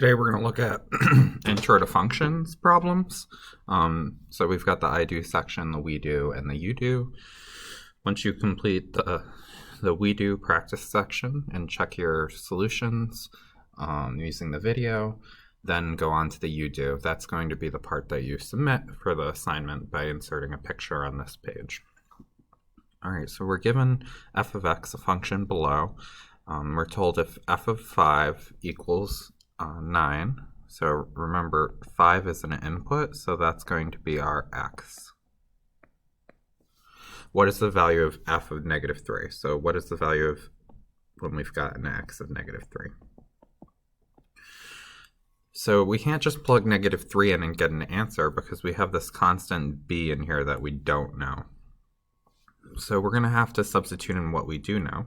Today we're going to look at intro to functions problems. So we've got the I do section, the we do, and the you do. Once you complete the we do practice section and check your solutions using the video, then go on to the you do. That's going to be the part that you submit for the assignment by inserting a picture on this page. All right, so we're given f of x, a function below. We're told if f of 5 equals 9, so remember 5 is an input, so that's going to be our x. What is the value of f of negative 3? So what is the value of when we've got an x of negative 3? So we can't just plug negative 3 in and get an answer because we have this constant b in here that we don't know. So we're going to have to substitute in what we do know.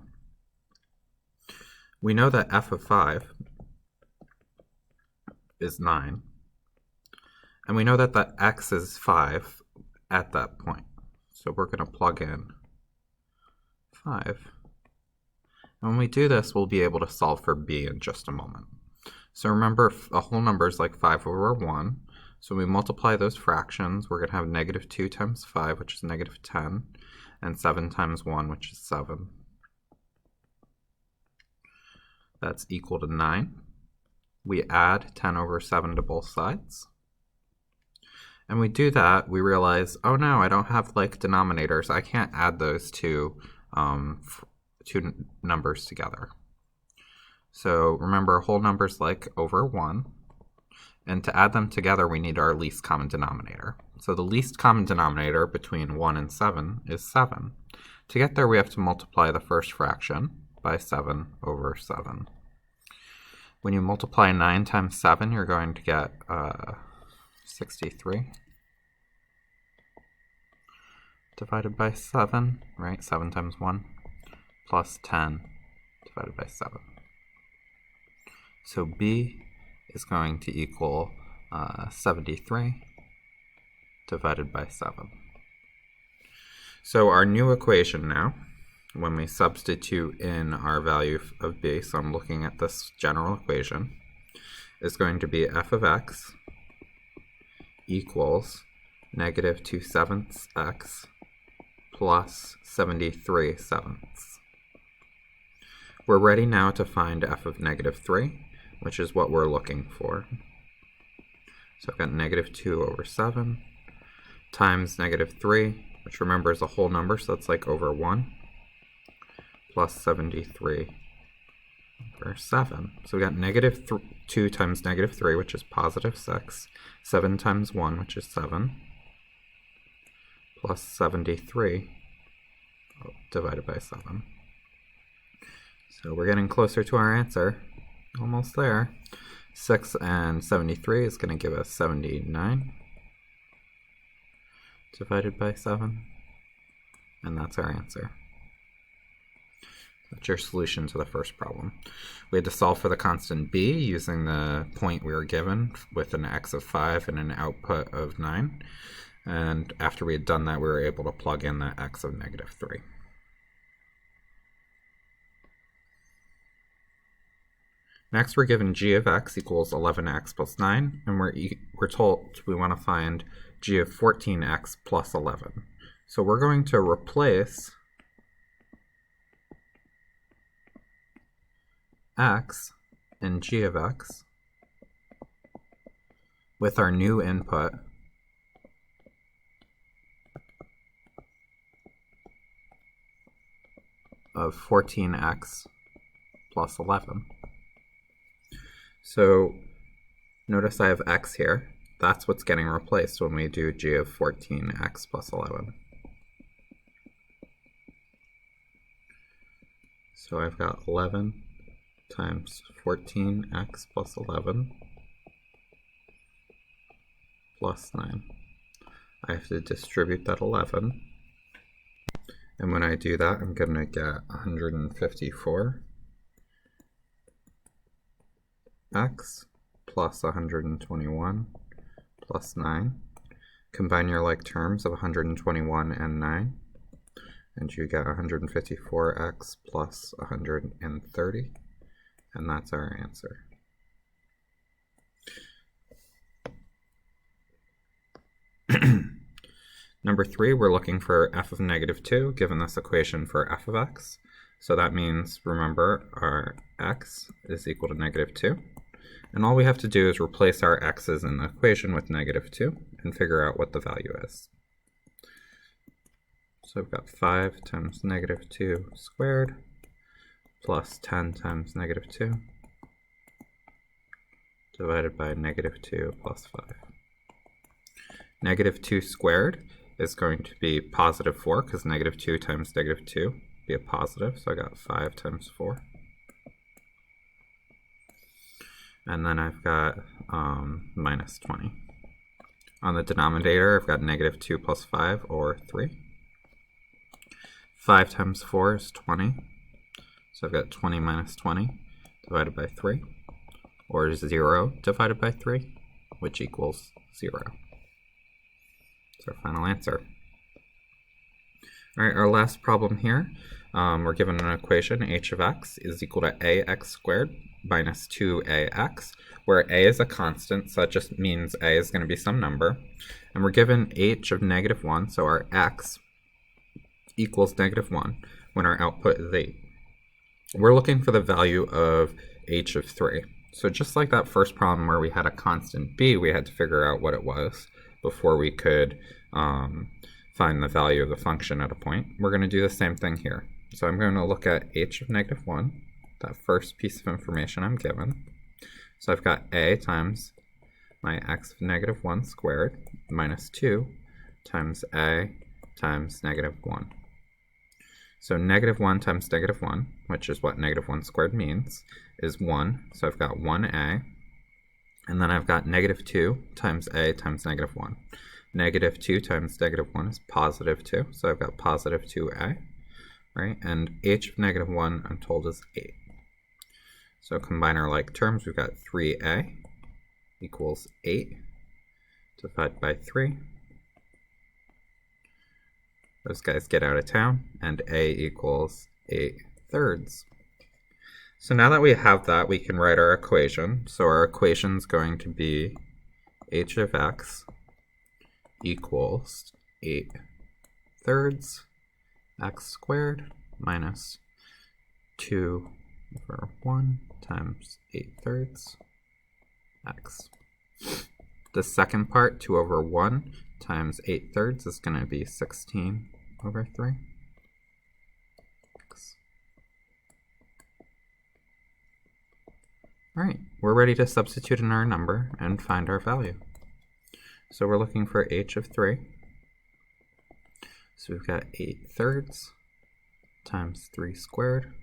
We know that f of 5 is 9, and we know that the x is 5 at that point. So we're going to plug in 5. And when we do this, we'll be able to solve for b in just a moment. So remember, a whole number is like 5 over 1. So when we multiply those fractions, we're going to have negative 2 times 5, which is negative 10, and 7 times 1, which is 7. That's equal to 9. We add 10 over 7 to both sides. And we do that, we realize, oh no, I don't have like denominators. I can't add those two numbers together. So remember, whole numbers like over 1. And to add them together, we need our least common denominator. So the least common denominator between 1 and 7 is 7. To get there, we have to multiply the first fraction by 7 over 7. When you multiply 9 times 7, you're going to get 63 divided by 7, right? 7 times 1 plus 10 divided by 7. So b is going to equal 73 divided by 7. So our new equation now, when we substitute in our value of b, so I'm looking at this general equation, is going to be f of x equals negative 2/7 x plus 73/7. We're ready now to find f of negative 3, which is what we're looking for. So I've got negative 2 over 7 times negative 3, which remember is a whole number, so that's like over 1, plus 73 over 7. So we got negative 2 times negative 3, which is positive 6, 7 times 1, which is 7, plus 73 divided by 7. So we're getting closer to our answer, almost there. 6 and 73 is going to give us 79 divided by 7, and that's our answer. That's your solution to the first problem. We had to solve for the constant b using the point we were given with an x of 5 and an output of 9. And after we had done that, we were able to plug in the x of negative 3. Next, we're given g of x equals 11x plus 9, and we're told we want to find g of 14x plus 11. So we're going to replace x and g of x with our new input of 14x plus 11. So notice I have x here. That's what's getting replaced when we do g of 14x plus 11. So I've got 11 times 14x plus 11 plus 9. I have to distribute that 11. And when I do that, I'm going to get 154 x plus 121 plus 9. Combine your like terms of 121 and 9, and you get 154x plus 130, and that's our answer. Number 3, we're looking for f of negative 2, given this equation for f of x. So that means, remember, our x is equal to negative 2. And all we have to do is replace our x's in the equation with negative 2 and figure out what the value is. So we've got 5 times negative 2 squared plus 10 times negative 2 divided by negative 2 plus 5. Negative 2 squared is going to be positive 4, because negative 2 times negative 2 would be a positive, so I got 5 times 4. And then I've got minus 20. On the denominator, I've got negative 2 plus 5, or 3. 5 times 4 is 20, so I've got 20 minus 20 divided by 3, or 0 divided by 3, which equals 0. That's our final answer. All right, our last problem here, we're given an equation, h of x is equal to ax squared minus 2ax, where a is a constant, so that just means a is going to be some number. And we're given h of negative 1, so our x equals negative 1 when our output is 8. We're looking for the value of h of 3. So just like that first problem where we had a constant b, we had to figure out what it was before we could find the value of the function at a point. We're going to do the same thing here. So I'm going to look at h of negative 1, that first piece of information I'm given. So I've got a times my x of negative 1 squared minus 2 times a times negative 1. So negative 1 times negative 1, which is what negative 1 squared means, is 1. So I've got 1a. And then I've got negative 2 times a times negative 1. Negative 2 times negative 1 is positive 2. So I've got positive 2a, right? And h of negative 1, I'm told, is 8. So combine our like terms. We've got 3a equals 8 divided by 3. Those guys get out of town, and a equals 8/3. So now that we have that, we can write our equation. So our equation is going to be h of x equals 8/3 x squared minus 2 over 1 times 8/3 x. The second part, 2 over 1 times 8/3, is going to be 16 over 3 x. All right, we're ready to substitute in our number and find our value. So we're looking for h of 3. So we've got 8/3 times 3 squared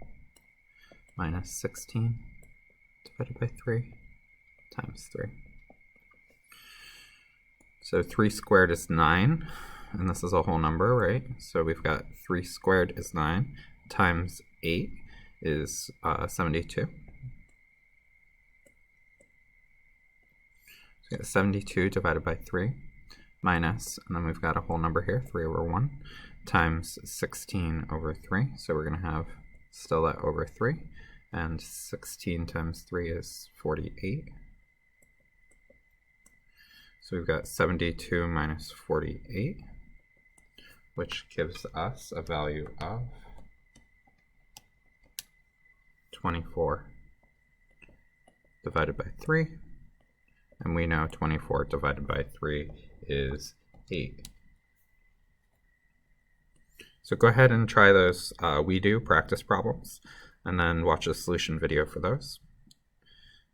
minus 16 divided by 3 times 3. So 3 squared is 9, and this is a whole number, right? So we've got 3 squared is 9 times 8 is 72. So we got 72 divided by 3 minus, and then we've got a whole number here, 3 over 1, times 16 over 3. So we're going to have still that over 3, and 16 times 3 is 48. So we've got 72 minus 48, which gives us a value of 24 divided by 3. And we know 24 divided by 3 is 8. So go ahead and try those WeDo practice problems, and then watch a solution video for those.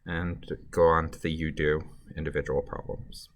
And go on to the UDo individual problems.